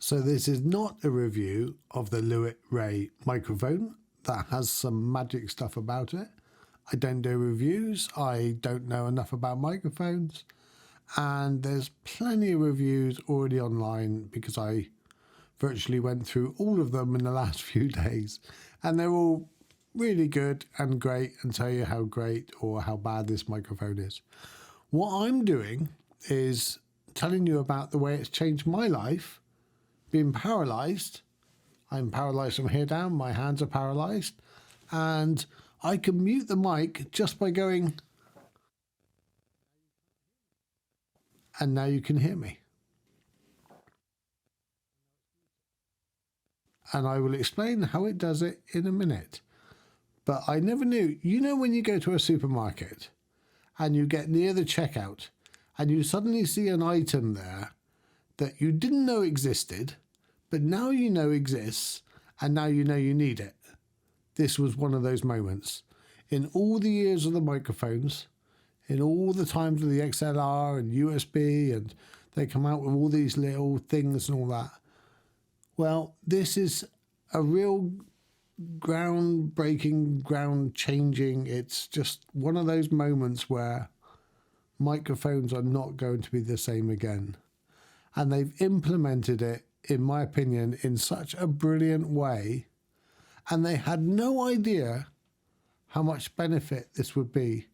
So this is not a review of the Lewitt Ray microphone. That has some magic stuff about it. I don't do reviews. I don't know enough about microphones. And there's plenty of reviews already online because I virtually went through all of them in the last few days. And they're all really good and great and tell you how great or how bad this microphone is. What I'm doing is telling you about the way it's changed my life. Being paralyzed, I'm paralyzed from here down, my hands are paralyzed, and I can mute the mic just by going, and now you can hear me. And I will explain how it does it in a minute. But I never knew, you know when you go to a supermarket and you get near the checkout and you suddenly see an item there that you didn't know existed, but now you know exists, and now you know you need it. This was one of those moments. In all the years of the microphones, in all the times of the XLR and USB, and they come out with all these little things and all that. Well, this is a real groundbreaking, ground-changing. It's just one of those moments where microphones are not going to be the same again. And they've implemented it, in my opinion, in such a brilliant way. And they had no idea how much benefit this would be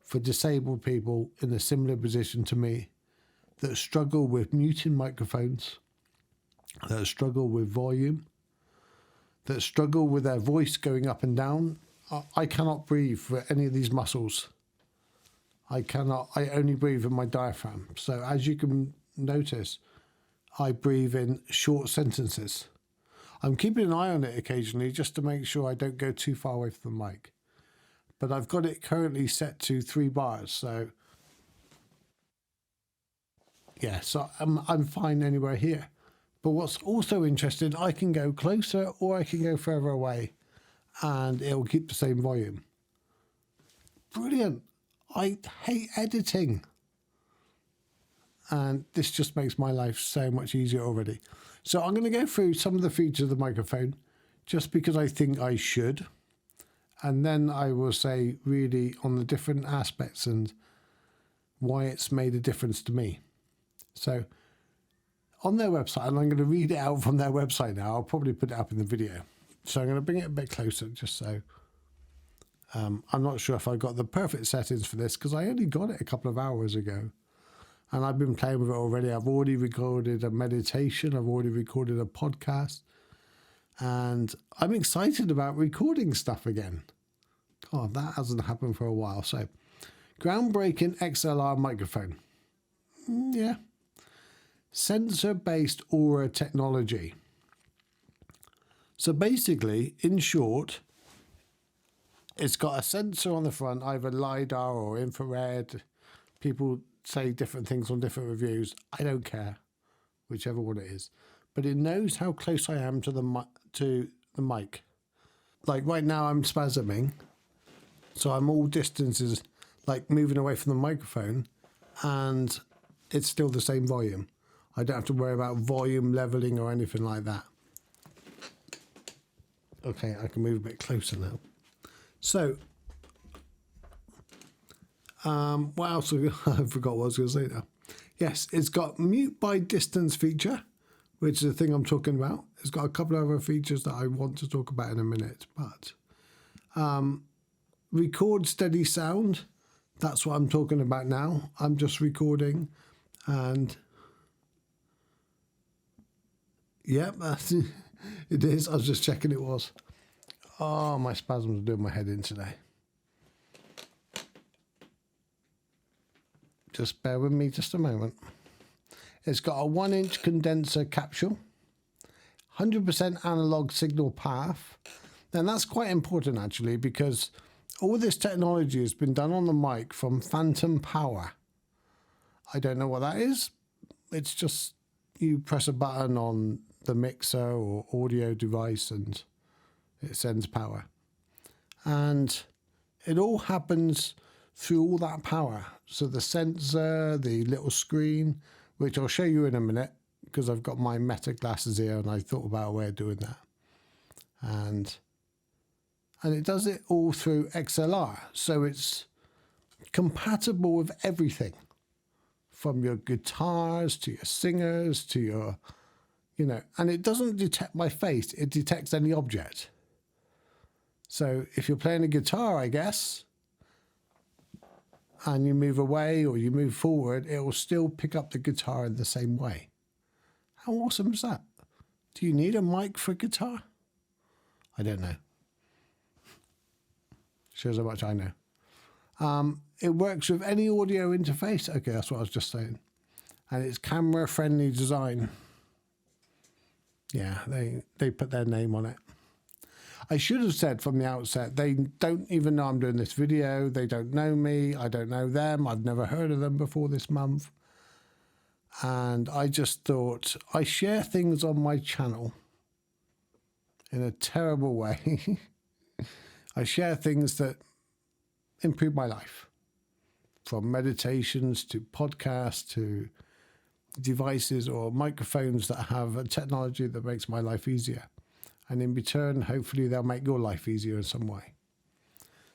for disabled people in a similar position to me that struggle with muting microphones, that struggle with volume, that struggle with their voice going up and down. I cannot breathe for any of these muscles. I only breathe in my diaphragm. So as you can notice, I breathe in short sentences. I'm keeping an eye on it occasionally just to make sure I don't go too far away from the mic. But I've got it currently set to 3 bars. So yeah, so I'm fine anywhere here. But what's also interesting, I can go closer or I can go further away and it'll keep the same volume. Brilliant. I hate editing. And this just makes my life so much easier already. So I'm going to go through some of the features of the microphone just because I think I should. And then I will say really on the different aspects and why it's made a difference to me. So on their website, and I'm going to read it out from their website now. I'll probably put it up in the video. So I'm going to bring it a bit closer just so. I'm not sure if I got the perfect settings for this because I only got it a couple of hours ago. And I've been playing with it already. I've already recorded a meditation. I've already recorded a podcast. And I'm excited about recording stuff again. God, that hasn't happened for a while. So, groundbreaking XLR microphone. Yeah. Sensor-based aura technology. So basically, in short, it's got a sensor on the front, either LiDAR or infrared. People say different things on different reviews. I don't care, whichever one it is. But it knows how close I am to the mic. Like right now I'm spasming, so I'm all distances, like moving away from the microphone, and it's still the same volume. I don't have to worry about volume leveling or anything like that. Okay, I can move a bit closer now. So, what else? I forgot what I was going to say now. Yes, it's got mute by distance feature, which is the thing I'm talking about. It's got a couple of other features that I want to talk about in a minute, but record steady sound. That's what I'm talking about now. I'm just recording, and yeah, it is. I was just checking it was. Oh, my spasms are doing my head in today. Just bear with me just a moment. It's got a 1-inch condenser capsule, 100% analog signal path. And that's quite important actually, because all this technology has been done on the mic from phantom power. I don't know what that is. It's just you press a button on the mixer or audio device and it sends power. And it all happens through all that power. So the sensor, the little screen, which I'll show you in a minute, because I've got my Meta glasses here, and I thought about a way of doing that. And it does it all through XLR. So it's compatible with everything, from your guitars to your singers to your, and it doesn't detect my face. It detects any object. So if you're playing a guitar, I guess, and you move away or you move forward, it will still pick up the guitar in the same way. How awesome is that? Do you need a mic for guitar? I don't know. Shows how much I know. It works with any audio interface. Okay, that's what I was just saying. And it's camera-friendly design. Yeah, they put their name on it. I should have said from the outset, they don't even know I'm doing this video. They don't know me. I don't know them. I've never heard of them before this month. And I just thought, I share things on my channel in a terrible way. I share things that improve my life, from meditations to podcasts to devices or microphones that have a technology that makes my life easier. And in return, hopefully they'll make your life easier in some way.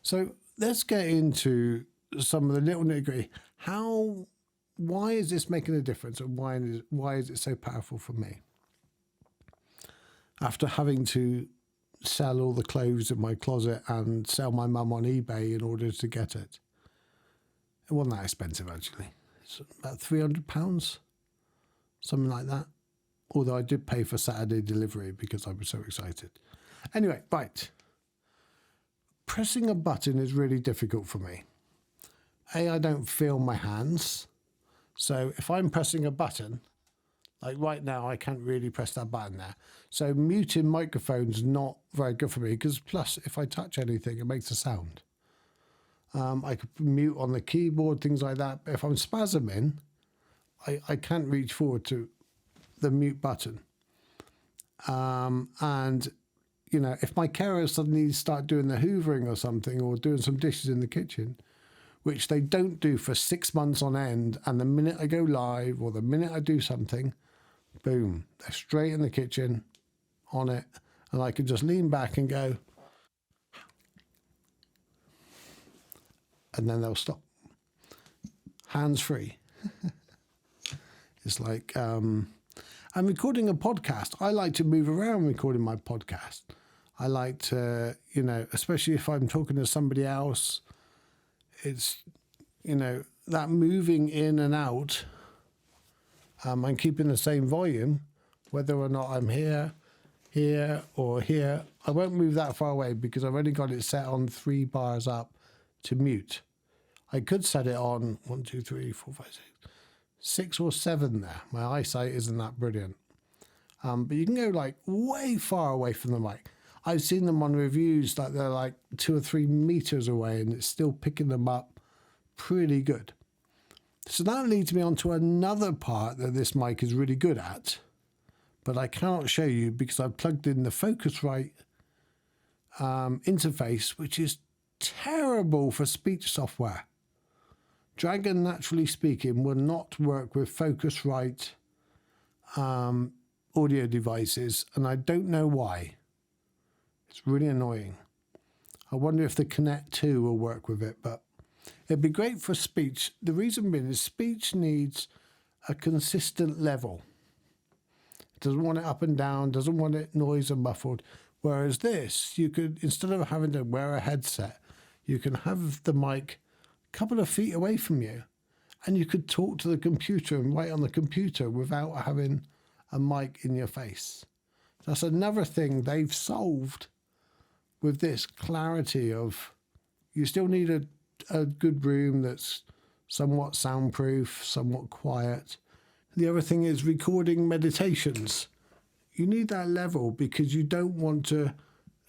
So let's get into some of the little nitty-gritty. Why is this making a difference, and why is it so powerful for me? After having to sell all the clothes in my closet and sell my mum on eBay in order to get it. It wasn't that expensive, actually. It's about £300, something like that. Although I did pay for Saturday delivery because I was so excited. Anyway, right. Pressing a button is really difficult for me. I don't feel my hands. So if I'm pressing a button, like right now, I can't really press that button there. So muting microphone's not very good for me, because plus if I touch anything, it makes a sound. I could mute on the keyboard, things like that. But if I'm spasming, I can't reach forward to the mute button. And, if my carers suddenly start doing the hoovering or something, or doing some dishes in the kitchen, which they don't do for 6 months on end, and the minute I go live or the minute I do something, boom, they're straight in the kitchen on it, and I can just lean back and go, and then they'll stop. Hands free. It's like, I'm recording a podcast. I like to move around recording my podcast. I like to, especially if I'm talking to somebody else, it's, that moving in and out, and keeping the same volume, whether or not I'm here, or here. I won't move that far away because I've only got it set on 3 bars up to mute. I could set it on 1, 2, 3, 4, 5, 6 or 7 there. My eyesight isn't that brilliant. But you can go like way far away from the mic. I've seen them on reviews that they're like 2 or 3 meters away, and it's still picking them up pretty good. So that leads me on to another part that this mic is really good at, but I cannot show you because I've plugged in the Focusrite interface, which is terrible for speech software. Dragon Naturally Speaking will not work with Focusrite audio devices, and I don't know why. It's really annoying. I wonder if the Connect 2 will work with it, but it'd be great for speech. The reason being is speech needs a consistent level. It doesn't want it up and down, doesn't want it noise and muffled. Whereas this, you could, instead of having to wear a headset, you can have the mic a couple of feet away from you, and you could talk to the computer and write on the computer without having a mic in your face. That's another thing they've solved with this clarity of, you still need a good room that's somewhat soundproof, somewhat quiet. The other thing is recording meditations. You need that level because you don't want to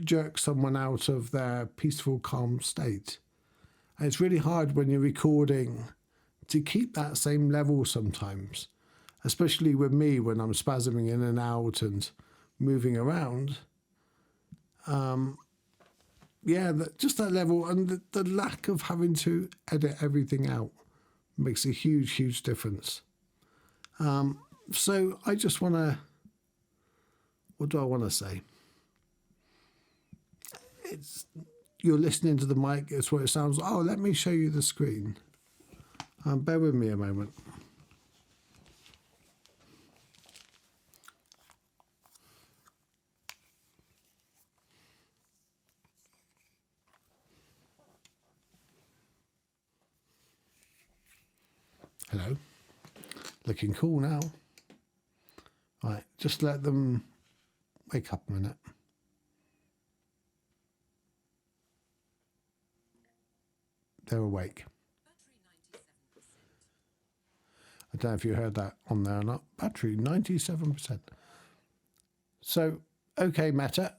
jerk someone out of their peaceful, calm state. And it's really hard when you're recording to keep that same level sometimes, especially with me when I'm spasming in and out and moving around. Just that level, and the lack of having to edit everything out makes a huge, huge difference. So I just want to, what do I want to say? You're listening to the mic, it's what it sounds like. Oh, let me show you the screen. Bear with me a moment. Hello. Looking cool now. Right, just let them wake up a minute. They're awake. I don't know if you heard that on there or not. Battery, 97%. So, okay, Meta.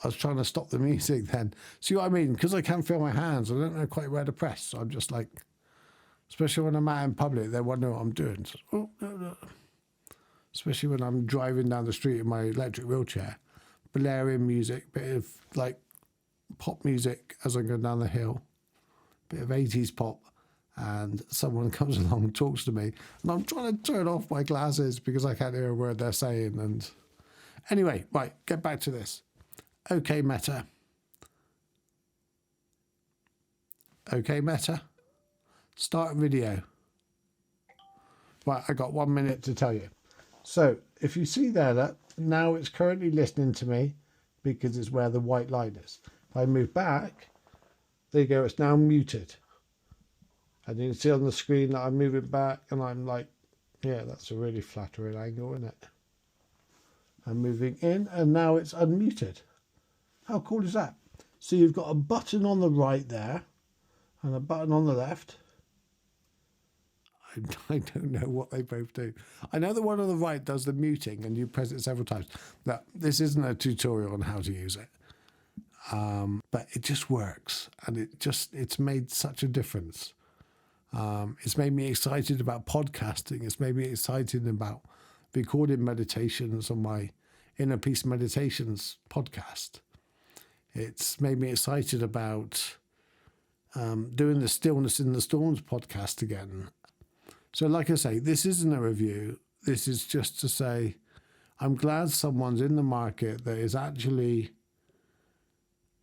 I was trying to stop the music then. See what I mean? Because I can't feel my hands, I don't know quite where to press. So I'm just like, especially when I'm out in public, they wonder what I'm doing. So, oh, no. Especially when I'm driving down the street in my electric wheelchair, blaring music, bit of like pop music as I go down the hill, bit of 80s pop, and someone comes along and talks to me, and I'm trying to turn off my glasses because I can't hear a word they're saying. And anyway, right, get back to this. Okay, Meta. Okay, Meta. Start video. Right, I got 1 minute to tell you. So if you see there that now it's currently listening to me because it's where the white line is. If I move back, there you go, it's now muted. And you can see on the screen that I'm moving back and I'm like, yeah, that's a really flattering angle, isn't it? I'm moving in and now it's unmuted. How cool is that? So you've got a button on the right there and a button on the left. I don't know what they both do. I know the one on the right does the muting and you press it several times. Now, this isn't a tutorial on how to use it. But it just works and it's made such a difference. It's made me excited about podcasting. It's made me excited about recording meditations on my Inner Peace Meditations podcast. It's made me excited about doing the Stillness in the Storms podcast again. So like I say, this isn't a review. This is just to say, I'm glad someone's in the market that is actually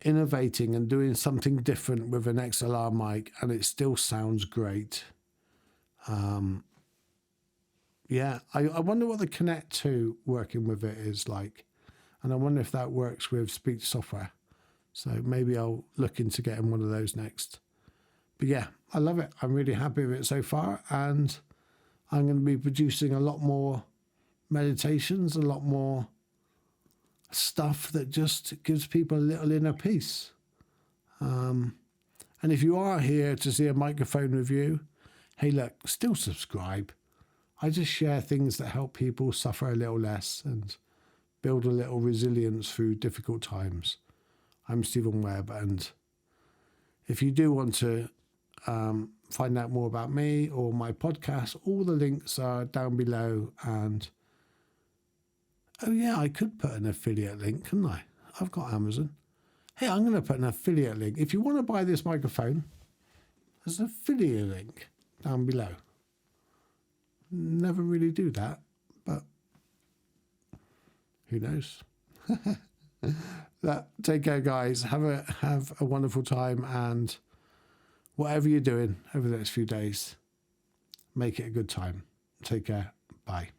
innovating and doing something different with an XLR mic, and it still sounds great. Yeah, I wonder what the Connect 2 working with it is like. And I wonder if that works with speech software. So maybe I'll look into getting one of those next. But yeah, I love it. I'm really happy with it so far. And I'm going to be producing a lot more meditations, a lot more stuff that just gives people a little inner peace. And if you are here to see a microphone review, hey, look, still subscribe. I just share things that help people suffer a little less and build a little resilience through difficult times. I'm Stephen Webb, and if you do want to find out more about me or my podcast, all the links are down below. And oh yeah, I could put an affiliate link, couldn't I? I've got Amazon. Hey, I'm going to put an affiliate link. If you want to buy this microphone, there's an affiliate link down below. Never really do that, but who knows? Take care, guys. Have a wonderful time, and whatever you're doing over the next few days, make it a good time. Take care. Bye.